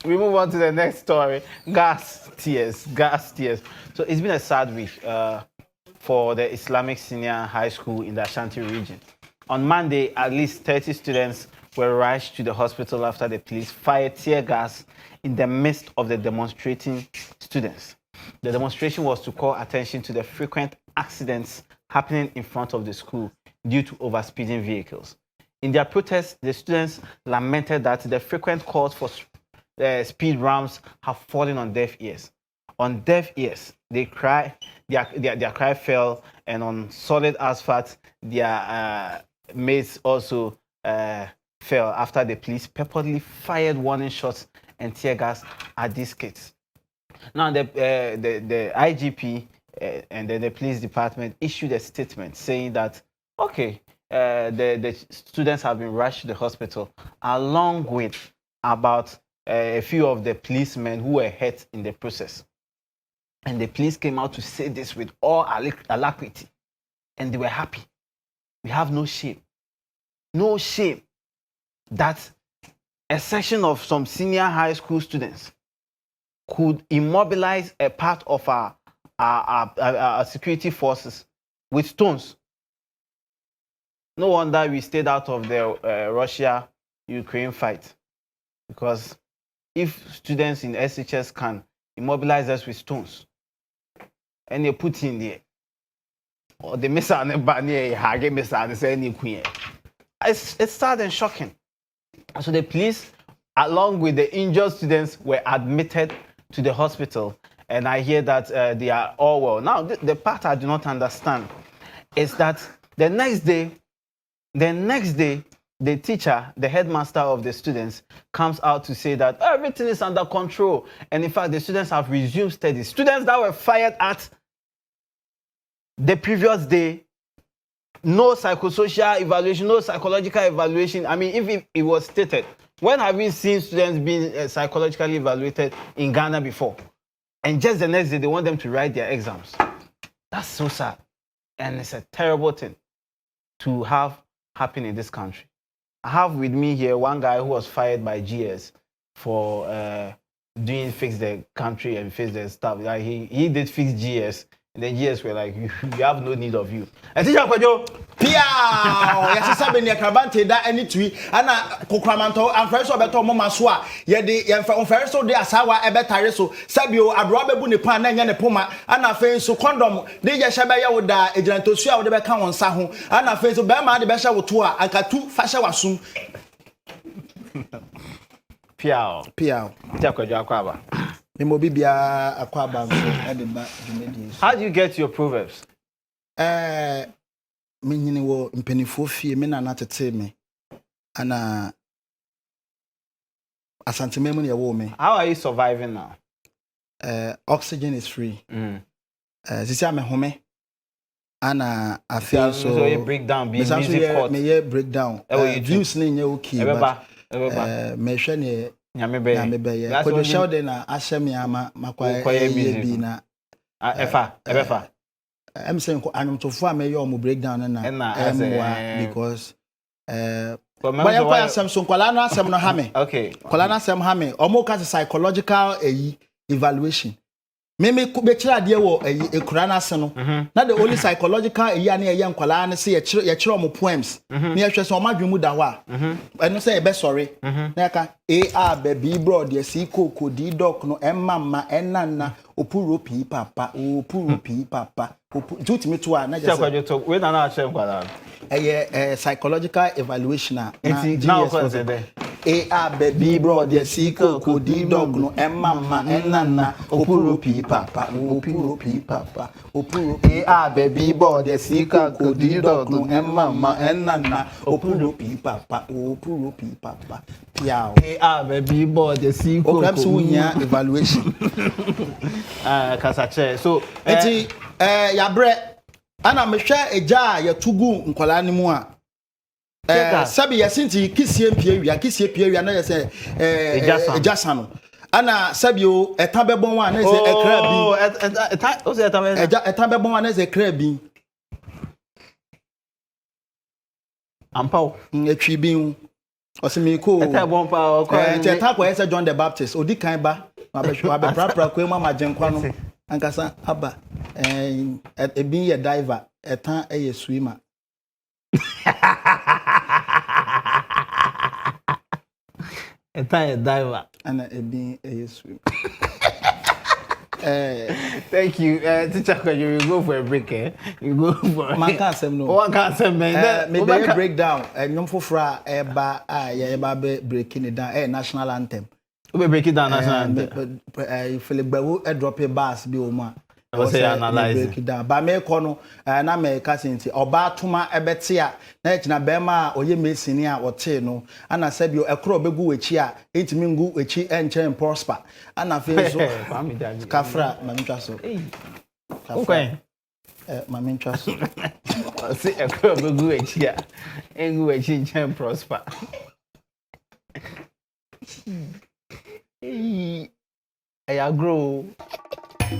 We move on to the next story. Gas tears. So it's been a sad week for the Islamic Senior High School in the Ashanti region. On Monday, at least 30 students were rushed to the hospital after the police fired tear gas in the midst of the demonstrating students. The demonstration was to call attention to the frequent accidents happening in front of the school due to overspeeding vehicles. In their protest, the students lamented that the frequent calls for speed ramps have fallen on deaf ears. On deaf ears, their cry fell, and on solid asphalt, their mates also fell after the police purposely fired warning shots and tear gas at these kids. Now, the IGP and then the police department issued a statement saying that, okay, the students have been rushed to the hospital, along with about a few of the policemen who were hurt in the process. And the police came out to say this with all alacrity, and they were happy. We have no shame. No shame that a section of some senior high school students could immobilize a part of our security forces with stones. No wonder we stayed out of the Russia-Ukraine fight, because if students in SHS can immobilize us with stones, and they put in there, or the missile it's sad and shocking. So the police, along with the injured students, were admitted to the hospital, and I hear that they are all well. Now, the part I do not understand is that the next day, the teacher, the headmaster of the students, comes out to say that everything is under control, and in fact, the students have resumed studies. Students that were fired at the previous day, no psychosocial evaluation, no psychological evaluation. I mean, if it was stated, when have we seen students being psychologically evaluated in Ghana before? And just the next day, they want them to write their exams. That's so sad. And it's a terrible thing to have happen in this country. I have with me here one guy who was fired by GS for doing fix the country and fix the stuff. Like he did fix GS. And the GS were like, we have no need of you. And teacher Kwadwo, Pia, yes, sabe ni akrabante da ani tui ana kokramanto amfreso beto mo maso ye de ye amfreso de asawa ebetare so sabio adro bebu ne pan na nya ne poma ana fe so condom de ye hye be ye wo da egirantosu a wo de be ka won sa ho ana fe so be ma de be hye wo to a akatu fa hye wasum. Pia, teacher Kwadwo akwaba. How do you get your proverbs? Me wo mpenifo fie me na natete me ana asante me ya wo me. How are you surviving now? Oxygen is free. Sisi ame home ana I feel so you break down be music court. Me breakdown. Views ni nye okay. Me hwe ne Nyamebe. Kwadwo shawde na ahyem ama makwa bi na efa I'm saying anumtofo a me your breakdown na because but you kwa asem so kwala no asem no ha me. Okay. Kwala no asem ha me. Omo ka psychological evaluation. Me be kira de wo ekura na ase no. Na the only psychological na ye nkwala na se ye kira omo poems. Me hwe so omadwemu da ho a. Eno se e be sorry. Na ka a baby bro de si koko di doc no emma enana opuro pi papa do me to na just we na ache nkwala. Psychological evaluation na now a baby bro de si koko di doc no emma enana opuro pi papa opuro a baby bro de si koko di doc no emma enana opuro pi papa piao baby boy the see program so nya evaluation kasache so enti ya bre ana mehwe eja ya tugu nkwala ni mu a sabi ya sinti kisie pie wia na ya se ejasa no ana sabi o etan bebon wa na se ekra bi etan o se etan bebon wa na se ekra bi ampa o etwi bi Osimiko. Ete bompa okwa. Chetako ese John the Baptist. Odi kan ba. Abe prapra ko ma majenkwa no. Ankasa aba. Ebi ye diver, etan ye swimmer. Etan ye diver. And ebi ye swimmer. Thank you. Teacher, you will go for a break, eh? You go for Man can't say no. One can't say, man. Maybe a breakdown. Nyom fofra eba be breaking it down. National anthem. We break it down national anthem. Philip Bewu drop a bass bi o ma. I say analyze break it down. Ba me ko no na me ka senti oba tuma ebete a na ekina be ma oye mesini a wote no ana sabio ekro begu wechi a entimi ngu wechi enche prosper ana fe so kafra mamitwa so okay mamitwa so see ekro begu wechi a engu wechi enche prosper I grow